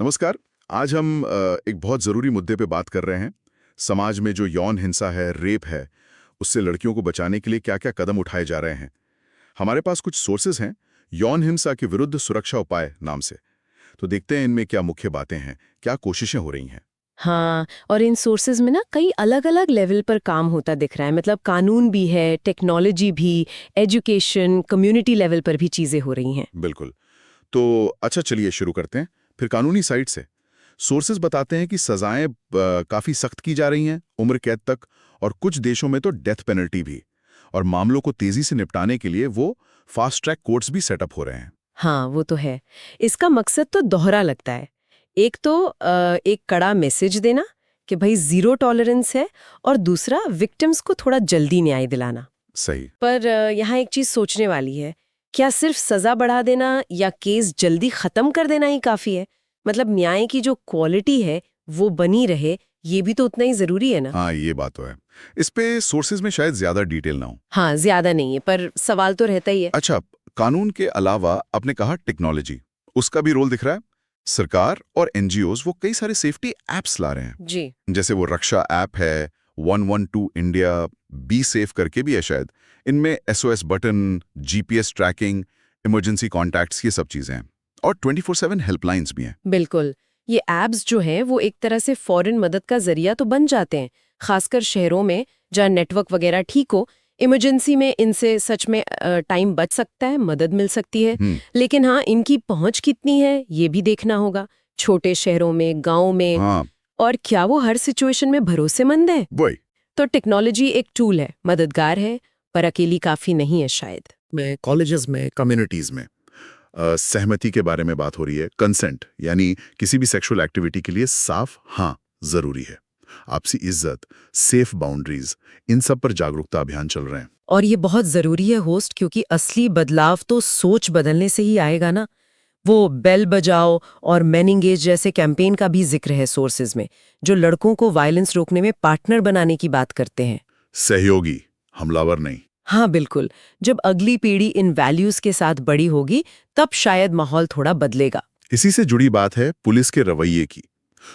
नमस्कार। आज हम एक बहुत ज़रूरी मुद्दे पे बात कर रहे हैं। समाज में जो यौन हिंसा है, रेप है, उससे लड़कियों को बचाने के लिए क्या-क्या कदम उठाए जा रहे हैं। हमारे पास कुछ सोर्सेज हैं, यौन हिंसा के विरुद्ध सुरक्षा उपाय नाम से। तो देखते हैं इनमें क्या मुख्य बातें हैं, क्या कोशिशें हो रही हैं। हाँ, और इन सोर्सेज में ना कई अलग-अलग लेवल पर काम होता दिख रहा है। मतलब कानून भी है, टेक्नोलॉजी भी, एजुकेशन, कम्युनिटी लेवल पर भी चीजें हो रही हैं। बिल्कुल। तो अच्छा, चलिए शुरू करते हैं। फिर कानूनी साइड से सोर्सेज बताते हैं कि सजाएं काफ़ी सख्त की जा रही हैं, उम्र कैद तक, और कुछ देशों में तो डेथ पेनल्टी भी। और मामलों को तेज़ी से निपटाने के लिए वो फास्ट ट्रैक कोर्ट्स भी सेटअप हो रहे हैं। हाँ, वो तो है। इसका मकसद तो दोहरा लगता है। एक तो एक कड़ा मैसेज देना कि भाई जीरो टॉलरेंस है, और दूसरा विक्टिम्स को थोड़ा जल्दी न्याय दिलाना। सही। पर यहाँ एक चीज सोचने वाली है। क्या सिर्फ सजा बढ़ा देना या केस जल्दी खत्म कर देना ही काफी है? मतलब न्याय की जो क्वालिटी है वो बनी रहे, ये भी तो उतना ही जरूरी है ना। हाँ, ये बात तो है। इस पे सोर्सेज में शायद ज़्यादा डिटेल ना हो। हाँ, ज्यादा नहीं है, पर सवाल तो रहता ही है। अच्छा, कानून के अलावा आपने कहा टेक्नोलॉजी, उसका भी रोल दिख रहा है। सरकार और एनजीओज वो कई सारे सेफ्टी एप्स ला रहे हैं। जी। जैसे वो रक्षा ऐप है, 112 इंडिया, बी सेफ करके भी है शायद। इनमें SOS button, GPS tracking, emergency contacts, ये सब चीजें हैं। और 24/7 हेल्पलाइंस भी हैं। बिल्कुल। ये एप्स जो हैं वो एक तरह से फौरन मदद का जरिया तो बन जाते हैं, खासकर शहरों में जहाँ नेटवर्क वगैरह ठीक हो। इमरजेंसी में इनसे सच में टाइम बच सकता है, मदद मिल सकती है। हम्म। लेकिन हाँ, इनकी पहुंच कितनी है ये भी देखना होगा। छोटे शहरों में, गांव में, हाँ, और क्या वो हर सिचुएशन में भरोसेमंद है? वही। तो टेक्नोलॉजी एक टूल है, मददगार है, पर अकेली काफी नहीं है शायद। में कॉलेजेस में, कम्युनिटीज में सहमति के बारे में बात हो रही है। कंसेंट यानी किसी भी सेक्सुअल एक्टिविटी के लिए साफ हाँ जरूरी है। आपसी इज्जत, सेफ बाउंड्रीज, इन सब पर जागरूकता अभियान चल रहे हैं। और ये बहुत जरूरी है होस्ट, क्योंकि असली बदलाव तो सोच बदलने से ही आएगा ना। वो बेल बजाओ और मैन एंगेज जैसे कैंपेन का भी जिक्र है सोर्सेज में, जो लड़कों को वायलेंस रोकने में पार्टनर बनाने की बात करते हैं। सहयोगी, हमलावर नहीं। हाँ बिल्कुल। जब अगली पीढ़ी इन वैल्यूज के साथ बड़ी होगी, तब शायद माहौल थोड़ा बदलेगा। इसी से जुड़ी बात है पुलिस के रवैये की।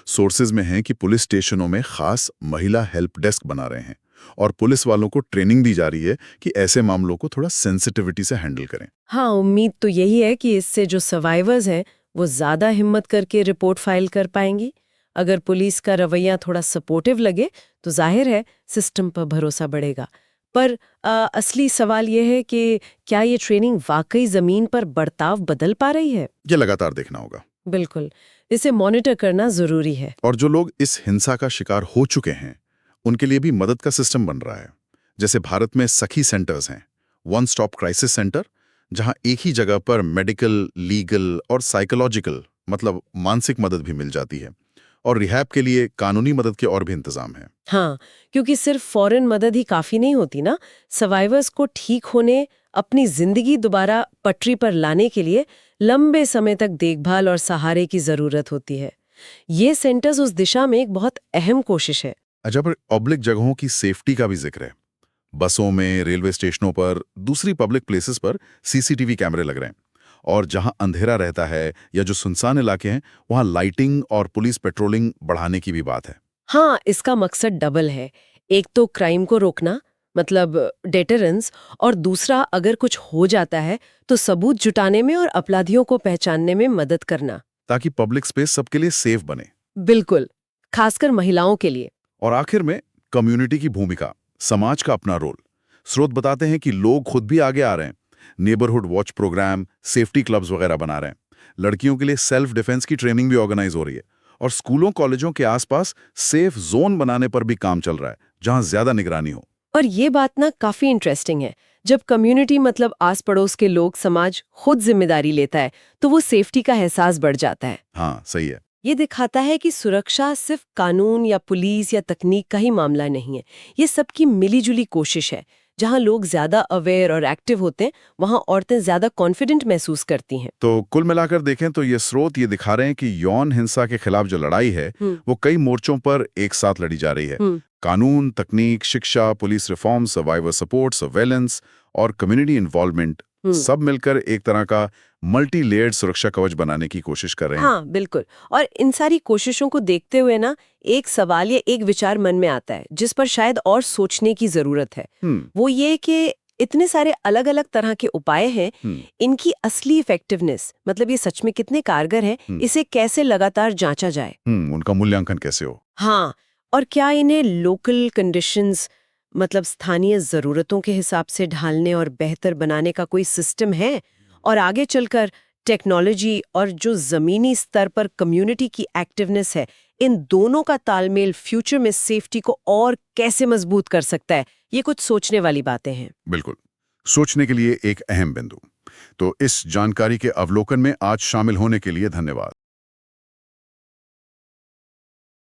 सोर्सेज में है कि पुलिस स्टेशनों में खास महिला हेल्प डेस्क बना रहे हैं और पुलिस वालों को ट्रेनिंग दी जा रही है कि ऐसे मामलों को थोड़ा सेंसिटिविटी से हैंडल करें। हाँ, उम्मीद तो यही है कि इससे जो सर्वाइवर्स हैं वो ज्यादा हिम्मत करके रिपोर्ट फाइल कर पाएंगी। अगर पुलिस का रवैया थोड़ा सपोर्टिव लगे तो जाहिर है सिस्टम पर भरोसा बढ़ेगा। पर असली सवाल यह है कि क्या ये ट्रेनिंग वाकई जमीन पर बर्ताव बदल पा रही है? ये लगातार देखना होगा। बिल्कुल। इसे मॉनिटर करना जरूरी है। और जो लोग इस हिंसा का शिकार हो चुके हैं, उनके लिए भी मदद का सिस्टम बन रहा है। जैसे भारत में सखी सेंटर्स हैं, वन स्टॉप क्राइसिस सेंटर, जहां एक ही जगह पर मेडिकल, लीगल और साइकोलॉजिकल मतलब मानसिक मदद भी मिल जाती है। और रिहैब के लिए कानूनी मदद के और भी इंतजाम है। हाँ, क्योंकि सिर्फ फौरन मदद ही काफी नहीं होती ना। सर्वाइवर्स को ठीक होने, अपनी जिंदगी दोबारा पटरी पर लाने के लिए लंबे समय तक देखभाल और सहारे की जरूरत होती है। ये सेंटर्स उस दिशा में एक बहुत अहम कोशिश है। अच्छा, पर पब्लिक जगहों की सेफ्टी का भी जिक्र है। बसों में, रेलवे स्टेशनों पर, दूसरी पब्लिक प्लेसेस पर सीसीटीवी कैमरे लग रहे हैं। और जहां अंधेरा रहता है या जो सुनसान इलाके हैं, वहां लाइटिंग और पुलिस पेट्रोलिंग बढ़ाने की भी बात है। हाँ, इसका मकसद डबल है। एक तो क्राइम को रोकना, मतलब डेटरेंस, और दूसरा अगर कुछ हो जाता है तो सबूत जुटाने में और अपराधियों को पहचानने में मदद करना। ताकि पब्लिक स्पेस सबके लिए सेफ बने। बिल्कुल, खासकर महिलाओं के लिए। और आखिर में कम्युनिटी की भूमिका, समाज का अपना रोल। स्रोत बताते हैं कि लोग खुद भी आगे आ रहे हैं। Neighbourhood watch programme, safety clubs वगैरह बना रहे हैं। लड़कियों के लिए सेल्फ डिफेंस की ट्रेनिंग भी ऑर्गेनाइज हो रही है। और स्कूलों कॉलेजों के आसपास सेफ जोन बनाने पर भी काम चल रहा है, जहां ज्यादा निगरानी हो। और ये बात ना काफी इंटरेस्टिंग है। जब कम्युनिटी मतलब आस पड़ोस के लोग, समाज खुद जिम्मेदारी लेता है, तो वो सेफ्टी का एहसास बढ़ जाता है। हाँ, सही है। ये दिखाता है कि सुरक्षा सिर्फ कानून या पुलिस या तकनीक का ही मामला नहीं है। ये सबकी मिलीजुली कोशिश है। जहाँ लोग ज्यादा अवेयर और एक्टिव होते हैं, वहाँ औरतें ज्यादा कॉन्फिडेंट महसूस करती हैं। तो कुल मिलाकर देखें तो ये स्रोत ये दिखा रहे हैं कि यौन हिंसा के खिलाफ जो लड़ाई है, वो कई मोर्चों पर एक साथ लड़ी जा रही है। कानून, तकनीक, शिक्षा, police reform, survivor support, surveillance और कम्युनिटी इन्वॉल्वमेंट, सब मिलकर एक तरह का मल्टी लेयर्ड सुरक्षा कवच बनाने की कोशिश कर रहे हैं। हाँ, बिल्कुल। और इन सारी कोशिशों को देखते हुए ना एक सवाल या एक विचार मन में आता है जिस पर शायद और सोचने की जरूरत है। वो ये कि इतने सारे अलग अलग तरह के उपाय हैं, इनकी असली इफेक्टिवनेस, मतलब ये सच में कितने कारगर हैं, इसे कैसे लगातार जांचा जाए। उनका मूल्यांकन कैसे हो? हाँ, और क्या इन्हें लोकल कंडीशंस, मतलब स्थानीय ज़रूरतों के हिसाब से ढालने और बेहतर बनाने का कोई सिस्टम है? और आगे चलकर टेक्नोलॉजी और जो ज़मीनी स्तर पर कम्युनिटी की एक्टिवनेस है, इन दोनों का तालमेल फ्यूचर में सेफ्टी को और कैसे मजबूत कर सकता है? ये कुछ सोचने वाली बातें हैं। बिल्कुल, सोचने के लिए एक अहम बिंदु। तो इस जानकारी के अवलोकन में आज शामिल होने के लिए धन्यवाद।